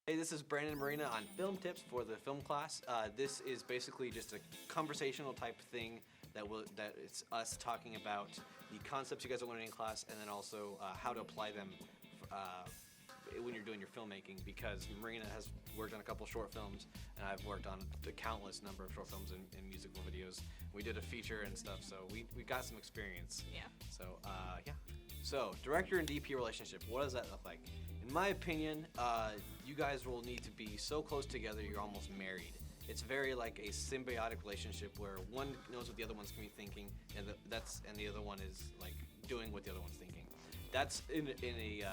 Hey, this is Brandon Marina on Film Tips for the film class. This is basically just a conversational type thing that it's us talking about the concepts you guys are learning in class, and then also how to apply them when you're doing your filmmaking. Because Marina has worked on a couple short films, and I've worked on a countless number of short films and musical videos. We did a feature and stuff, so we got some experience. Yeah. So yeah. So director and DP relationship, what does that look like? In my opinion, you guys will need to be so close together you're almost married. It's very like a symbiotic relationship where one knows what the other one's gonna be thinking, and the other one is like doing what the other one's thinking. That's in the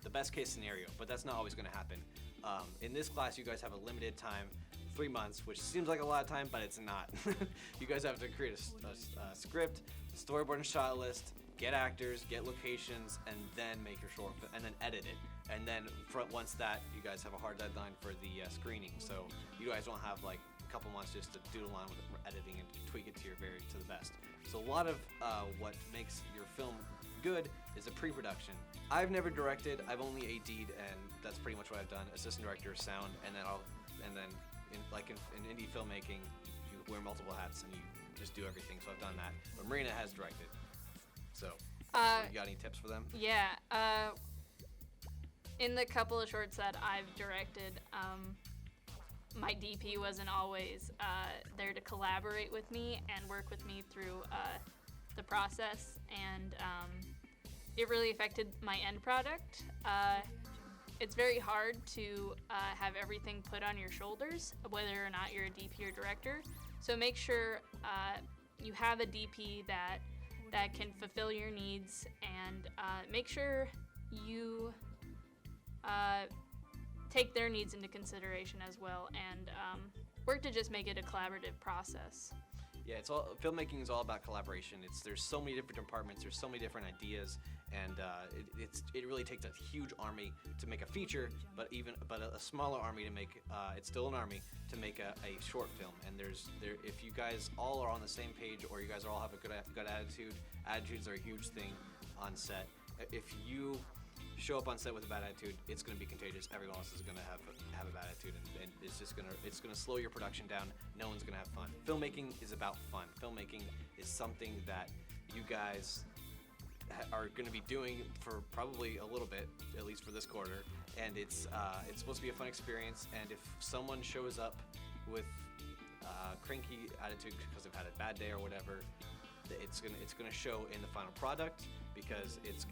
best case scenario, but that's not always gonna happen. In this class, you guys have a limited time, 3 months, which seems like a lot of time, but it's not. You guys have to create a script, storyboard and shot list, get actors, get locations, and then make your short film, and then edit it. And then once that, you guys have a hard deadline for the screening. So you guys won't have like a couple months just to doodle on with editing and tweak it to the best. So a lot of what makes your film good is a pre-production. I've never directed. I've only AD'd, and that's pretty much what I've done. Assistant director, sound, and then in indie filmmaking, you wear multiple hats and you just do everything. So I've done that. But Marina has directed. So, you got any tips for them? Yeah. In the couple of shorts that I've directed, my DP wasn't always there to collaborate with me and work with me through the process, and it really affected my end product. It's very hard to have everything put on your shoulders, whether or not you're a DP or director. So make sure you have a DP that can fulfill your needs, and make sure you take their needs into consideration as well, and work to just make it a collaborative process. Yeah, filmmaking is all about collaboration. There's so many different departments, there's so many different ideas, and it really takes a huge army to make a feature, but a smaller army to make it's still an army to make a short film. And if you guys all are on the same page, or you guys all have a good attitude, attitudes are a huge thing on set. If you show up on set with a bad attitude, it's going to be contagious. Everyone else is going to have a bad attitude, and it's going to slow your production down. No one's going to have fun. Filmmaking is about fun. Filmmaking is something that you guys are going to be doing for probably a little bit, at least for this quarter, and it's supposed to be a fun experience. And if someone shows up with cranky attitude because they've had a bad day or whatever, it's gonna show in the final product, because it'll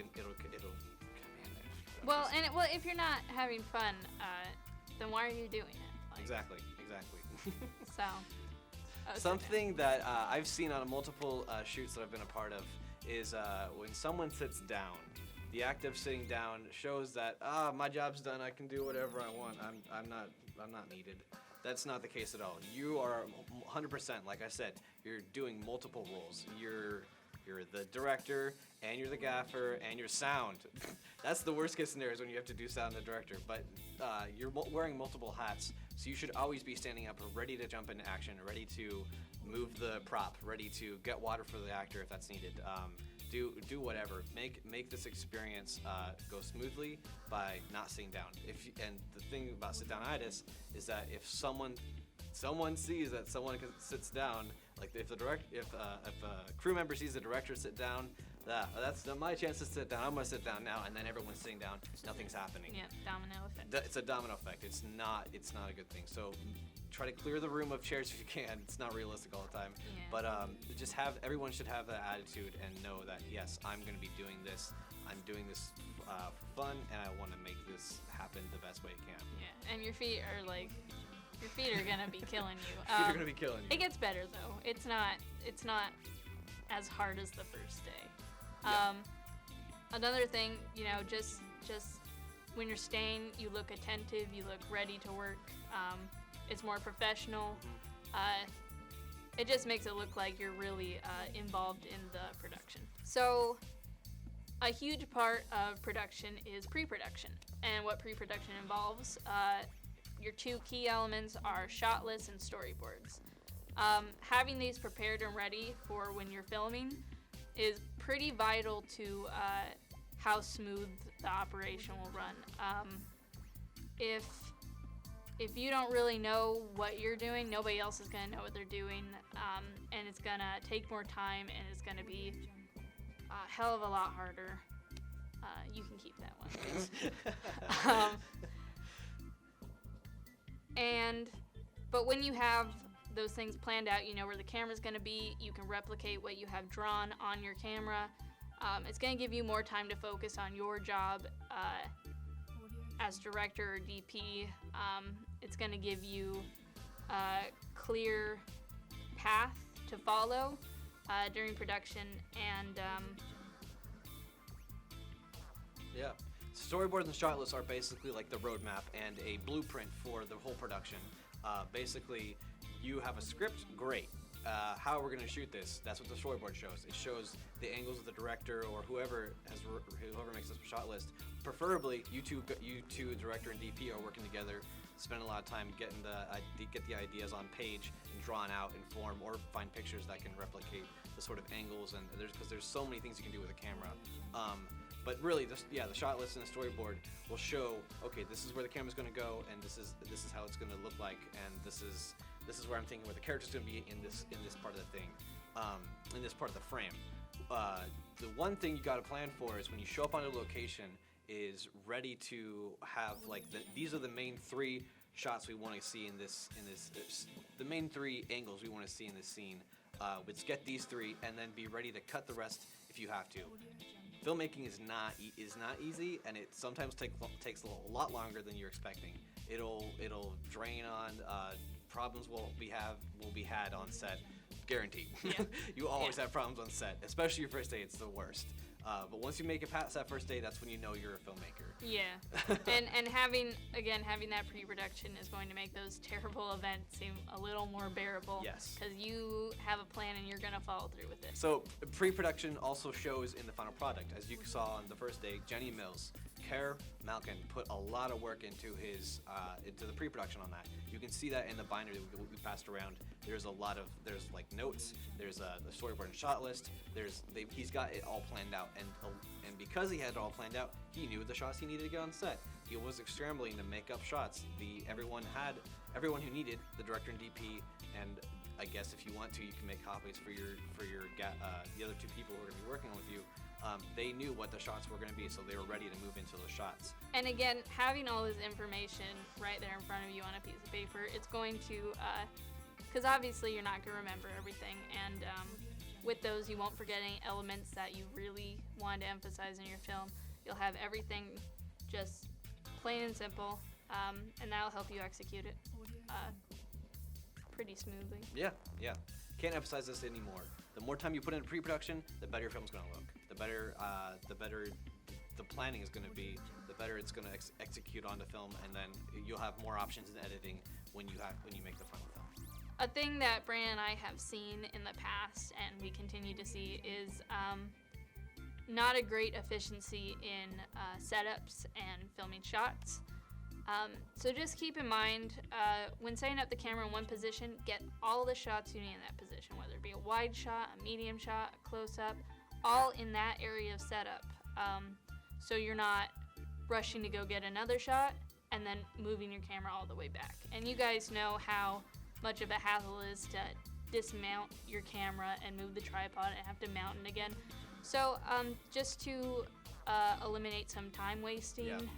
Well, if you're not having fun, then why are you doing it? Like, Exactly. So. Something that I've seen on multiple shoots that I've been a part of is when someone sits down. The act of sitting down shows that my job's done. I can do whatever I want. I'm not needed. That's not the case at all. You are 100%. Like I said, you're doing multiple roles. You're the director, and you're the gaffer, and you're sound. That's the worst case scenario, is when you have to do sound and the director. But you're wearing multiple hats, so you should always be standing up, ready to jump into action, ready to move the prop, ready to get water for the actor if that's needed. Do whatever. Make this experience go smoothly by not sitting down. And the thing about sit downitis is that if someone sees that someone sits down, like if a crew member sees the director sit down, that's my chance to sit down. I'm gonna sit down now, and then everyone's sitting down. Nothing's happening. Yeah, domino effect. It's a domino effect. It's not a good thing. So try to clear the room of chairs if you can. It's not realistic all the time. Yeah. But everyone should have that attitude and know that, yes, I'm gonna be doing this. I'm doing this for fun, and I want to make this happen the best way it can. Yeah, and your feet are gonna be killing you. Feet are gonna be killing you. It gets better though. It's not as hard as the first day. Yeah. Another thing, just when you're staying, you look attentive, you look ready to work. It's more professional. It just makes it look like you're really involved in the production. So a huge part of production is pre-production, and what pre-production involves, your two key elements are shot lists and storyboards. Having these prepared and ready for when you're filming is pretty vital to how smooth the operation will run. if you don't really know what you're doing, nobody else is going to know what they're doing, and it's going to take more time, and it's going to be a hell of a lot harder. You can keep that one. But when you have those things planned out, you know where the camera's going to be, you can replicate what you have drawn on your camera. It's going to give you more time to focus on your job as director or DP. It's going to give you a clear path to follow during production, and Yeah. Storyboards and shot lists are basically like the roadmap and a blueprint for the whole production. Basically, you have a script, great. How we're going to shoot this, that's what the storyboard shows. It shows the angles of the director or whoever makes this shot list. Preferably, you two, director and DP, are working together, spend a lot of time get the ideas on page and drawn out in form, or find pictures that can replicate the sort of angles, and because there's so many things you can do with a camera. But really, the shot list and the storyboard will show, okay, this is where the camera's going to go, and this is how it's going to look like, and this is where I'm thinking where the character's going to be in this part of the thing, in this part of the frame. The one thing you got to plan for is when you show up on a location, is ready to have like these are the main 3 shots we want to see in this the main 3 angles we want to see in this scene. Let's get these 3 and then be ready to cut the rest if you have to. Filmmaking is not easy, and it sometimes takes a lot longer than you're expecting. It'll drain on problems will be had on set, guaranteed. Yeah. You always have problems on set, especially your first day. It's the worst. But once you make it past that first day, that's when you know you're a filmmaker. Yeah, and having that pre-production is going to make those terrible events seem a little more bearable. Yes. Because you have a plan and you're going to follow through with it. So pre-production also shows in the final product. As you saw on the first day, Jenny Mills, Kerr Malkin put a lot of work into the pre-production on that. You can see that in the binder that we passed around. There's like notes. There's the storyboard and shot list. He's got it all planned out, and because he had it all planned out, he knew the shots he needed to get on set. He was scrambling to make up shots. Everyone who needed, the director and DP, and I guess if you want to, you can make copies for the other 2 people who are going to be working with you. They knew what the shots were going to be, so they were ready to move into those shots. And again, having all this information right there in front of you on a piece of paper, it's going to, because obviously you're not going to remember everything, and with those you won't forget any elements that you really want to emphasize in your film. You'll have everything just plain and simple, and that'll help you execute it pretty smoothly. Yeah. Can't emphasize this anymore. The more time you put into pre-production, the better your film's going to look. The better the planning is going to be, the better it's going to execute on the film, and then you'll have more options in editing when you make the final film. A thing that Brandon and I have seen in the past, and we continue to see, is not a great efficiency in setups and filming shots. So just keep in mind, when setting up the camera in one position, get all the shots you need in that position, whether it be a wide shot, a medium shot, a close-up, all in that area of setup. So you're not rushing to go get another shot and then moving your camera all the way back. And you guys know how much of a hassle it is to dismount your camera and move the tripod and have to mount it again. So just to eliminate some time wasting,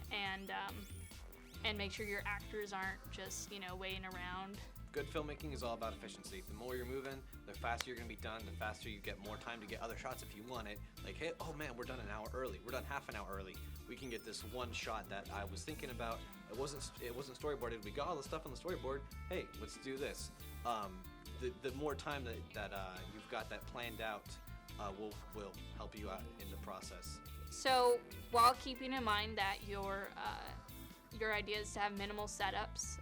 and make sure your actors aren't just waiting around. Good filmmaking is all about efficiency. The more you're moving, the faster you're going to be done, the faster you get more time to get other shots if you want it. Like, hey, oh man, we're done an hour early. We're done half an hour early. We can get this one shot that I was thinking about. It wasn't storyboarded. We got all the stuff on the storyboard. Hey, let's do this. The more time that you've got that planned out will help you out in the process. So while keeping in mind that your idea is to have minimal setups,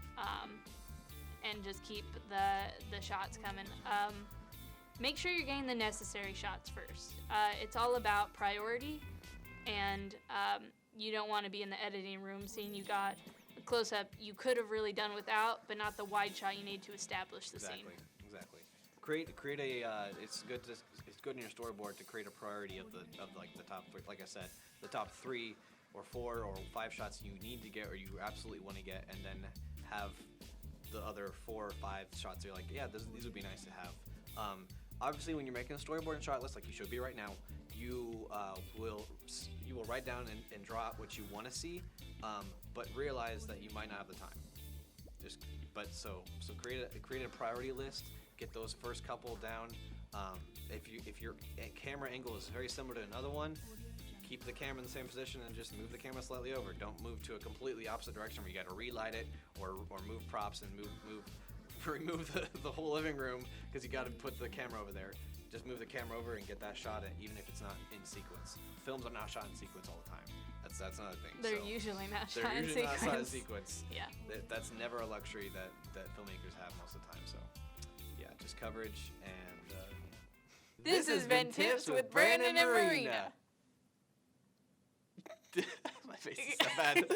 and just keep the shots coming. Make sure you're getting the necessary shots first. It's all about priority, and you don't want to be in the editing room seeing you got a close-up you could have really done without, but not the wide shot you need to establish the scene. Exactly. Create a. It's good in your storyboard to create a priority of the top 3. Like I said, the top 3 or 4 or 5 shots you need to get or you absolutely want to get, and then have the other 4 or 5 shots you're like, yeah, these would be nice to have. Obviously, when you're making a storyboard and shot list, like you should be right now, you will write down and draw out what you want to see, but realize that you might not have the time. So create a priority list. Get those first couple down. If your camera angle is very similar to another one, keep the camera in the same position and just move the camera slightly over. Don't move to a completely opposite direction where you got to relight it or move props and remove the whole living room because you got to put the camera over there. Just move the camera over and get that shot in, even if it's not in sequence. Films are not shot in sequence all the time. That's another thing. They're usually not shot they're in usually sequence. not shot in sequence. Yeah. That's never a luxury that filmmakers have most of the time. So, yeah, just coverage and. This has been Tips with Brandon and Marina. My face is so bad.